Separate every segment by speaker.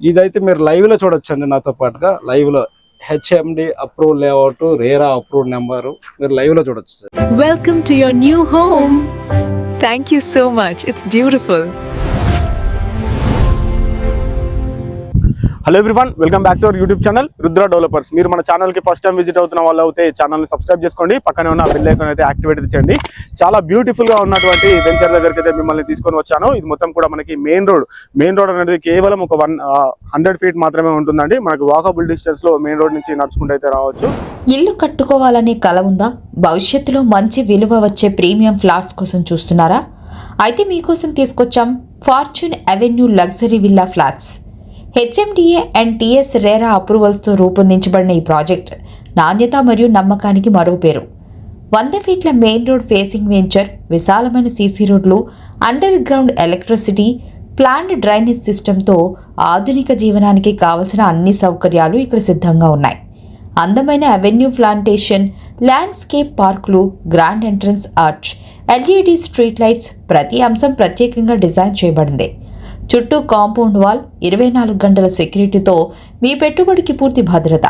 Speaker 1: ఇదైతే మీరు లైవ్ లో చూడొచ్చండి నాతో పాటుగా లైవ్ లో HMD approve layout RERA approve number మీరు లైవ్ లో చూడొచ్చు sir.
Speaker 2: Welcome to your new home. Thank you so much. It's beautiful.
Speaker 3: Hello everyone, welcome back to our YouTube channel Rudra developers. మీరు మన ఛానల్కి ఫస్ట్ టైం విజిట్ అవుతున్న వాళ్ళు అయితే ఛానల్ని సబ్స్క్రైబ్ చేసుకోండి, పక్కనే ఉన్న బెల్ ఐకాన్ అయితే యాక్టివేట్ చేయండి. చాలా బ్యూటిఫుల్గా ఉన్నటువంటి వెంచర్ దగ్గరికి అయితే మిమ్మల్ని తీసుకొని వచ్చాను. ఇది మొత్తం కూడా మనకి మెయిన్ రోడ్ అనేది కేవలం ఒక 100 ఫీట్ మాత్రమే ఉంటుందండి. మనకు వాకబుల్ డిస్టెన్స్లో మెయిన్ రోడ్ నుంచి నడుచుకుంటూ అయితే రావచ్చు.
Speaker 4: ఇల్లు కట్టుకోవాలనే కల ఉందా? భవిష్యత్తులో మంచి విలువ వచ్చే ప్రీమియం ఫ్లాట్స్ కోసం చూస్తున్నారా? అయితే మీకోసం తీసుకొచ్చాం Fortune Avenue luxury villa flats. HMDA and TS RERA అప్రూవల్స్తో రూపొందించబడిన ఈ ప్రాజెక్ట్ నాణ్యత మరియు నమ్మకానికి మరో పేరు. 100 ఫీట్ల మెయిన్ రోడ్ ఫేసింగ్ వెంచర్, విశాలమైన సీసీ రోడ్లు, underground electricity, planned drainage సిస్టంతో ఆధునిక జీవనానికి కావలసిన అన్ని సౌకర్యాలు ఇక్కడ సిద్ధంగా ఉన్నాయి. అందమైన అవెన్యూ ప్లాంటేషన్, ల్యాండ్స్కేప్ పార్కులు, grand entrance arch, LED street lights, ప్రతి అంశం ప్రత్యేకంగా డిజైన్ చేయబడింది. చుట్టూ కాంపౌండ్ వాల్, 24 గంటల సెక్యూరిటీతో మీ పెట్టుబడికి పూర్తి భద్రత.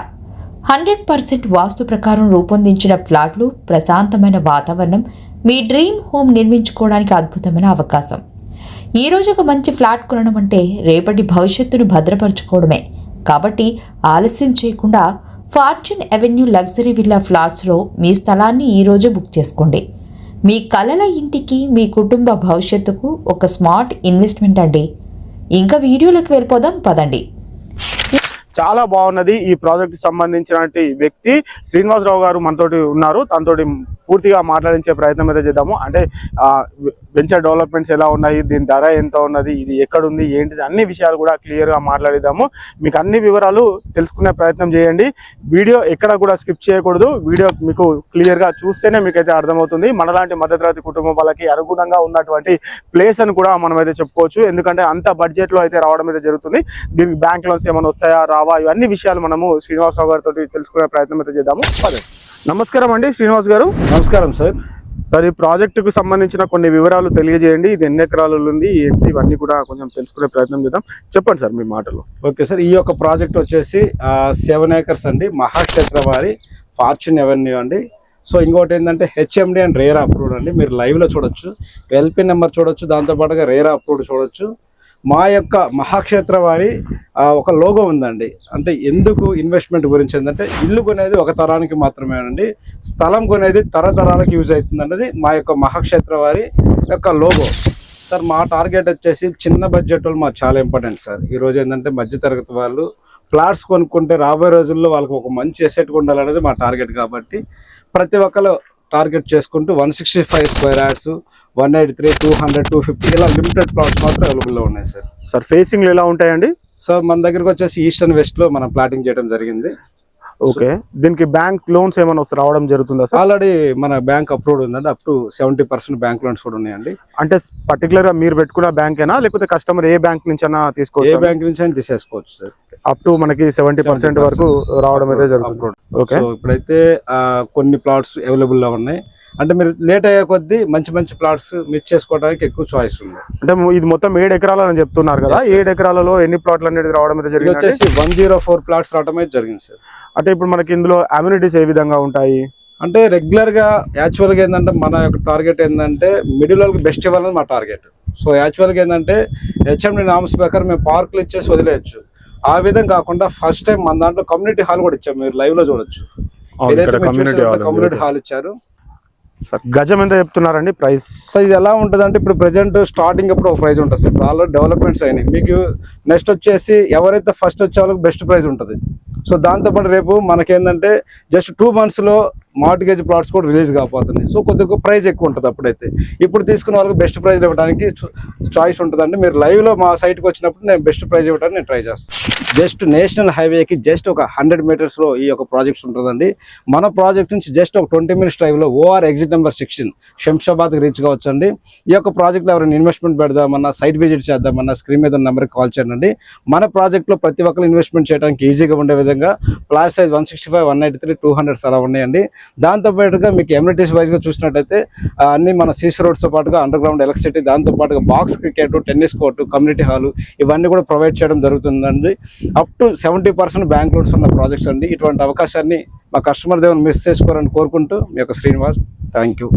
Speaker 4: 100% వాస్తు ప్రకారం రూపొందించిన ఫ్లాట్లు, ప్రశాంతమైన వాతావరణం, మీ డ్రీమ్ హోమ్ నిర్మించుకోవడానికి అద్భుతమైన అవకాశం. ఈరోజు ఒక మంచి ఫ్లాట్ కొనడం అంటే రేపటి భవిష్యత్తును భద్రపరచుకోవడమే. కాబట్టి ఆలస్యం చేయకుండా ఫార్చ్యూన్ అవెన్యూ లగ్జరీ విల్లా ఫ్లాట్స్లో మీ స్థలాన్ని ఈరోజు బుక్ చేసుకోండి. మీ కలల ఇంటికి, మీ కుటుంబ భవిష్యత్తుకు ఒక స్మార్ట్ ఇన్వెస్ట్మెంట్ అండి. ఇంకా వీడియోలోకి వెళ్ళిపోదాం పదండి.
Speaker 3: చాలా బాగున్నది. ఈ ప్రాజెక్ట్ సంబంధించినటువంటి వ్యక్తి శ్రీనివాసరావు గారు మనతోటి ఉన్నారు. తనతోటి పూర్తిగా మాట్లాడించే ప్రయత్నం అయితే చేద్దాము. అంటే వెంచర్ డెవలప్మెంట్స్ ఎలా ఉన్నాయి, దీని ధర ఎంత ఉన్నది, ఇది ఎక్కడుంది, ఏంటిది, అన్ని విషయాలు కూడా క్లియర్గా మాట్లాడిద్దాము. మీకు అన్ని వివరాలు తెలుసుకునే ప్రయత్నం చేయండి. వీడియో ఎక్కడ కూడా స్కిప్ చేయకూడదు. వీడియో మీకు క్లియర్గా చూస్తేనే మీకైతే అర్థమవుతుంది. మనలాంటి మధ్యతరగతి కుటుంబం వాళ్ళకి అనుగుణంగా ఉన్నటువంటి ప్లేస్ అని కూడా మనం అయితే చెప్పుకోవచ్చు. ఎందుకంటే అంత బడ్జెట్లో అయితే రావడం అయితే జరుగుతుంది. దీనికి బ్యాంక్ లోన్స్ ఏమైనా వస్తాయా, రావా, ఇవన్నీ విషయాలు మనము శ్రీనివాసరావు గారితో తెలుసుకునే ప్రయత్నం అయితే చేద్దాము. నమస్కారం అండి శ్రీనివాస్ గారు.
Speaker 1: నమస్కారం సార్.
Speaker 3: సార్, ఈ ప్రాజెక్టుకు సంబంధించిన కొన్ని వివరాలు తెలియజేయండి. ఇది ఎన్ని ఎకరాలు ఉంది, ఏంటి, ఇవన్నీ కూడా కొంచెం తెలుసుకునే ప్రయత్నం చేద్దాం. చెప్పండి సార్ మీ మాటలు.
Speaker 1: ఓకే సార్, ఈ యొక్క ప్రాజెక్ట్ వచ్చేసి 7 acres అండి, మహాక్షేత్ర వారి ఫార్చ్యూన్ అవెన్యూ అండి. సో ఇంకోటి ఏంటంటే హెచ్ఎండి అండ్ రేరా అప్రూవ్డ్ అండి. మీరు లైవ్లో చూడొచ్చు, ఎల్పి నెంబర్ చూడొచ్చు, దాంతోపాటుగా రేరా అప్రూవ్డ్ చూడొచ్చు. మా యొక్క మహాక్షేత్ర వారి ఒక లోగో ఉందండి. అంటే ఎందుకు ఇన్వెస్ట్మెంట్ గురించి ఏంటంటే ఇల్లు కొనేది ఒక తరానికి మాత్రమే అండి, స్థలం కొనేది తరతరాలకు యూజ్ అవుతుంది అన్నది మా యొక్క మహాక్షేత్ర వారి యొక్క లోగో. సార్, మా టార్గెట్ వచ్చేసి చిన్న బడ్జెట్ వాళ్ళు మాకు చాలా ఇంపార్టెంట్ సార్. ఈరోజు ఏంటంటే మధ్యతరగతి వాళ్ళు ఫ్లాట్స్ కొనుక్కుంటే రాబోయే రోజుల్లో వాళ్ళకి ఒక మంచి ఎసెట్ ఉండాలనేది మా టార్గెట్. కాబట్టి ప్రతి ఒక్కరు టార్గెట్ చేసుకుంటూ 165 స్క్వేర్ యార్డ్స్, 183, 200, 250 ఇలా లిమిటెడ్ ప్లాట్స్ మాత్రం అవైలబుల్లో ఉన్నాయి సార్.
Speaker 3: సార్, ఫేసింగ్లు ఎలా ఉంటాయండి?
Speaker 1: సార్, మన దగ్గరకు వచ్చేసి ఈస్ట్ అండ్ వెస్ట్ లో మనం ప్లాటింగ్ చేయడం జరిగింది.
Speaker 3: ఓకే, దీనికి బ్యాంక్ లోన్స్ ఏమైనా రావడం జరుగుతుందా సార్?
Speaker 1: ఆల్రెడీ మన బ్యాంక్ అప్రూవ్డ్ ఉందండి. అప్ టు 70% బ్యాంక్ లోన్స్ కూడా ఉన్నాయండి.
Speaker 3: అంటే పర్టికులర్ గా మీరు పెట్టుకున్న బ్యాంకేనా, లేకపోతే కస్టమర్ ఏ బ్యాంక్ నుంచి అయినా తీసుకోవచ్చు?
Speaker 1: ఏ బ్యాంక్ నుంచి అయినా తీసేసుకోవచ్చు సార్.
Speaker 3: అప్ టు మనకి 70% వరకు రావడం అయితే జరుగుతుంది. ఓకే,
Speaker 1: ఇప్పుడైతే కొన్ని ప్లాట్స్ అవైలబుల్ లో ఉన్నాయి. అంటే మీరు లేట్ అయ్యే కొద్దీ మంచి మంచి ప్లాట్స్ మిస్ చేసుకోవడానికి ఎక్కువ చాయిస్ ఉంది.
Speaker 3: అంటే ఇది మొత్తం 7 ఎకరాలు అని చెప్తున్నారు కదా, 7 ఎకరాలలో ఎన్ని ప్లాట్లు అనేది రావడం అయితే జరిగింది?
Speaker 1: వచ్చేసి 104 ప్లాట్స్ రావడం అయితే జరిగింది సార్.
Speaker 3: అంటే ఇప్పుడు మనకి ఇందులో అమ్యూనిటీస్ ఏ విధంగా ఉంటాయి?
Speaker 1: అంటే రెగ్యులర్ గా యాక్చువల్ గా ఏంటంటే మన యొక్క టార్గెట్ ఏంటంటే మిడిల్ వాళ్ళకి బెస్ట్ ఇవ్వాలని మా టార్గెట్. సో యాక్చువల్ గా ఏంటంటే హెచ్ఎండి నామ్స్ ప్రకారం మేము పార్కులు ఇచ్చేసి వదిలేయచ్చు. ఆ విధంగా కాకుండా ఫస్ట్ టైం మన దాంట్లో కమ్యూనిటీ హాల్ కూడా ఇచ్చాము. మీరు లైవ్ లో చూడొచ్చు. కమ్యూనిటీ హాల్ ఇచ్చారు.
Speaker 3: గజం ఎంత చెప్తున్నారండి ప్రైస్?
Speaker 1: సో ఇది ఎలా ఉంటుంది అంటే ఇప్పుడు ప్రెసెంట్ స్టార్టింగ్ అప్పుడు ఒక ప్రైస్ ఉంటుంది సార్. ఆల్రెడీ డెవలప్మెంట్స్ అయినాయి. మీకు నెక్స్ట్ వచ్చేసి ఎవరైతే ఫస్ట్ వచ్చే వాళ్ళకి బెస్ట్ ప్రైస్ ఉంటుంది. సో దాంతోపాటు రేపు మనకేంటంటే జస్ట్ 2 months మార్టిగేజ్ ప్లాట్స్ కూడా రిలీజ్ కాకపోతున్నాయి. సో కొద్దిగా ప్రైస్ ఎక్కువ ఉంటుంది. అప్పుడైతే ఇప్పుడు తీసుకున్న వాళ్ళకి బెస్ట్ ప్రైజ్ ఇవ్వడానికి చాయిస్ ఉంటుందండి. మీరు లైవ్లో మా సైట్కి వచ్చినప్పుడు నేను బెస్ట్ ప్రైజ్ ఇవ్వడానికి నేను ట్రై చేస్తాను. జస్ట్ నేషనల్ హైవేకి జస్ట్ ఒక 100 meters ఈ యొక్క ప్రాజెక్ట్స్ ఉంటుందండి. మన ప్రాజెక్ట్ నుంచి జస్ట్ ఒక 20 minutes డ్రైవ్లో ఓఆర్ ఎగ్జిట్ నెంబర్ 16 శంషాబాద్కి రీచ్ కావచ్చు అండి. ఈ యొక్క ప్రాజెక్ట్లో ఎవరైనా ఇన్వెస్ట్మెంట్ పెడదామన్నా, సైట్ విజిట్ చేద్దామన్నా స్క్రీన్ మీద నెంబర్కి కాల్ చేయండి. మన ప్రాజెక్ట్లో ప్రతి ఒక్కరు ఇన్వెస్ట్మెంట్ చేయడానికి ఈజీగా ఉండే విధంగా ప్లాట్ సైజ్ 165, 193, 200 అలా ఉన్నాయండి. దాంతోపాటుగా మీకు ఎమ్యూనిటీస్ వైజ్గా చూసినట్టయితే అన్ని మన సీసీ రోడ్స్తో పాటుగా అండర్ గ్రౌండ్ ఎలక్ట్రిసిటీ, దాంతోపాటుగా box cricket, tennis court, community hall ఇవన్నీ కూడా ప్రొవైడ్ చేయడం జరుగుతుందండి. అప్ టు 70% బ్యాంక్ లోన్స్ ఉన్న ప్రాజెక్ట్స్ అండి. ఇటువంటి అవకాశాన్ని మా కస్టమర్ దేవుని మిస్ చేసుకోవాలని కోరుకుంటూ మీ యొక్క శ్రీనివాస్. Thank you.